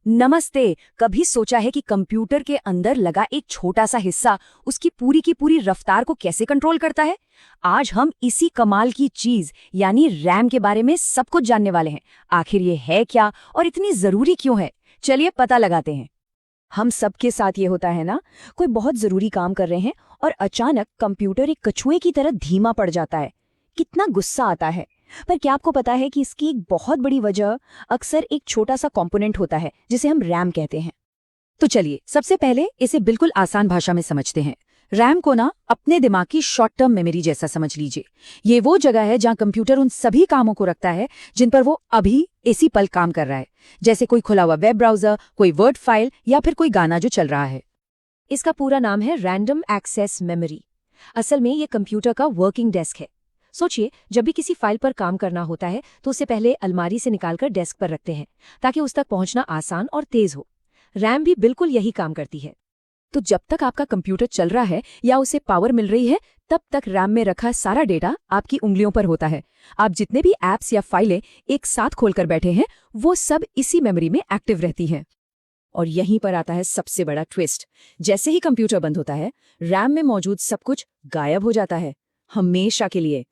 नमस्ते। कभी सोचा है कि कंप्यूटर के अंदर लगा एक छोटा सा हिस्सा उसकी पूरी की पूरी रफ्तार को कैसे कंट्रोल करता है? आज हम इसी कमाल की चीज यानी रैम के बारे में सब कुछ जानने वाले हैं। आखिर ये है क्या और इतनी जरूरी क्यों है? चलिए पता लगाते हैं। हम सबके साथ ये होता है ना, कोई बहुत जरूरी काम कर रहे हैं और अचानक कंप्यूटर एक कछुए की तरह धीमा पड़ जाता है। कितना गुस्सा आता है। पर क्या आपको पता है कि इसकी एक बहुत बड़ी वजह अक्सर एक छोटा सा कंपोनेंट होता है जिसे हम रैम कहते हैं। तो चलिए सबसे पहले इसे बिल्कुल आसान भाषा में समझते हैं। रैम को ना अपने दिमाग की शॉर्ट टर्म मेमोरी जैसा समझ लीजिए। ये वो जगह है जहां कंप्यूटर उन सभी कामों को रखता है जिन पर वो अभी इसी पल काम कर रहा है, जैसे कोई खुला हुआ वेब ब्राउजर, कोई वर्ड फाइल या फिर कोई गाना जो चल रहा है। इसका पूरा नाम है रैंडम एक्सेस मेमोरी। असल में ये कंप्यूटर का वर्किंग डेस्क है। सोचिए, जब भी किसी फाइल पर काम करना होता है तो उसे पहले अलमारी से निकालकर डेस्क पर रखते हैं ताकि उस तक पहुंचना आसान और तेज हो। रैम भी बिल्कुल यही काम करती है। तो जब तक आपका कंप्यूटर चल रहा है या उसे पावर मिल रही है, तब तक रैम में रखा सारा डेटा आपकी उंगलियों पर होता है। आप जितने भी ऐप्स या फाइलें एक साथ खोलकर बैठे हैं, वो सब इसी मेमोरी में एक्टिव रहती हैं। और यहीं पर आता है सबसे बड़ा ट्विस्ट। जैसे ही कंप्यूटर बंद होता है, रैम में मौजूद सब कुछ गायब हो जाता है, हमेशा के लिए।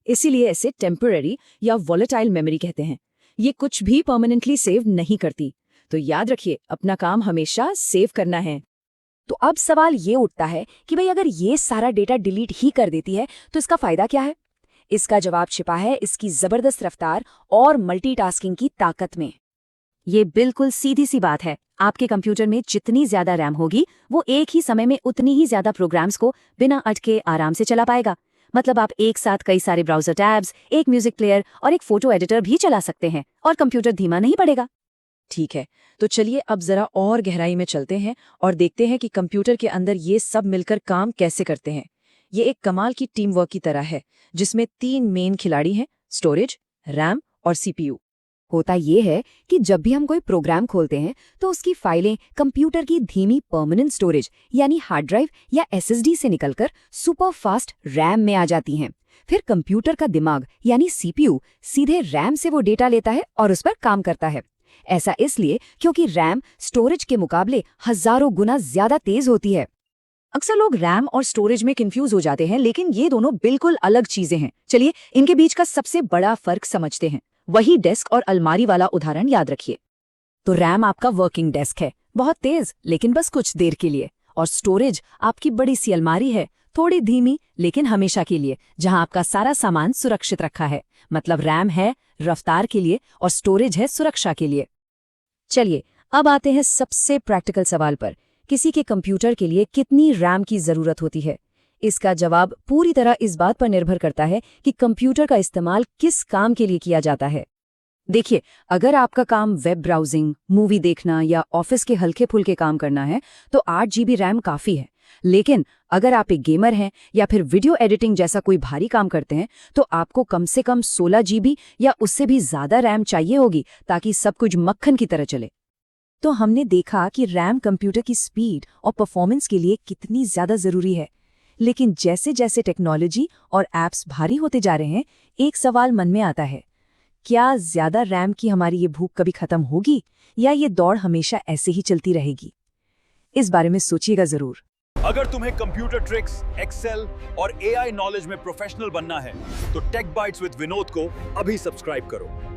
इसीलिए इसे टेम्पररी या वॉलेटाइल मेमोरी कहते हैं। ये कुछ भी परमानेंटली सेव नहीं करती। तो याद रखिए, अपना काम हमेशा सेव करना है। तो अब सवाल ये उठता है कि भाई अगर ये सारा डेटा डिलीट ही कर देती है तो इसका फायदा क्या है? इसका जवाब छिपा है इसकी जबरदस्त रफ्तार और मल्टीटास्किंग की ताकत में। ये बिल्कुल सीधी सी बात है। आपके कंप्यूटर में जितनी ज्यादा रैम होगी, वो एक ही समय में उतनी ही ज्यादा प्रोग्राम्स को बिना अटके आराम से चला पाएगा। मतलब आप एक साथ कई सारे ब्राउजर टैब्स, एक म्यूजिक प्लेयर और एक फोटो एडिटर भी चला सकते हैं और कंप्यूटर धीमा नहीं पड़ेगा। ठीक है, तो चलिए अब जरा और गहराई में चलते हैं और देखते हैं कि कंप्यूटर के अंदर ये सब मिलकर काम कैसे करते हैं। ये एक कमाल की टीम वर्क की तरह है जिसमें 3 मेन खिलाड़ी हैं: स्टोरेज, रैम और सीपीयू। होता ये है कि जब भी हम कोई प्रोग्राम खोलते हैं तो उसकी फाइलें कंप्यूटर की धीमी परमानेंट स्टोरेज यानी हार्ड ड्राइव या एसएसडी से निकलकर सुपर फास्ट रैम में आ जाती हैं। फिर कंप्यूटर का दिमाग यानी सीपीयू सीधे रैम से वो डेटा लेता है और उस पर काम करता है। ऐसा इसलिए क्योंकि रैम स्टोरेज के मुकाबले हजारों गुना ज्यादा तेज होती है। अक्सर लोग रैम और स्टोरेज में कंफ्यूज हो जाते हैं, लेकिन ये दोनों बिल्कुल अलग चीजें हैं। चलिए इनके बीच का सबसे बड़ा फर्क समझते हैं। वही डेस्क और अलमारी वाला उदाहरण याद रखिए। तो रैम आपका वर्किंग डेस्क है, बहुत तेज लेकिन बस कुछ देर के लिए। और स्टोरेज आपकी बड़ी सी अलमारी है, थोड़ी धीमी लेकिन हमेशा के लिए, जहां आपका सारा सामान सुरक्षित रखा है। मतलब रैम है रफ्तार के लिए और स्टोरेज है सुरक्षा के लिए। चलिए अब आते हैं सबसे प्रैक्टिकल सवाल पर। किसी के कंप्यूटर के लिए कितनी रैम की जरूरत होती है? इसका जवाब पूरी तरह इस बात पर निर्भर करता है कि कंप्यूटर का इस्तेमाल किस काम के लिए किया जाता है। देखिए, अगर आपका काम वेब ब्राउजिंग, मूवी देखना या ऑफिस के हल्के फुल्के काम करना है तो 8 GB रैम काफी है। लेकिन अगर आप एक गेमर हैं या फिर वीडियो एडिटिंग जैसा कोई भारी काम करते हैं तो आपको कम से कम 16 GB या उससे भी ज्यादा रैम चाहिए होगी ताकि सब कुछ मक्खन की तरह चले। तो हमने देखा कि रैम कंप्यूटर की स्पीड और परफॉर्मेंस के लिए कितनी ज्यादा जरूरी है। लेकिन जैसे जैसे टेक्नोलॉजी और एप्स भारी होते जा रहे हैं, एक सवाल मन में आता है, क्या ज्यादा रैम की हमारी ये भूख कभी खत्म होगी या ये दौड़ हमेशा ऐसे ही चलती रहेगी? इस बारे में सोचिएगा जरूर। अगर तुम्हें कंप्यूटर ट्रिक्स, एक्सेल और एआई नॉलेज में प्रोफेशनल बनना है तो टेक बाइट्स विद विनोद को अभी सब्सक्राइब करो।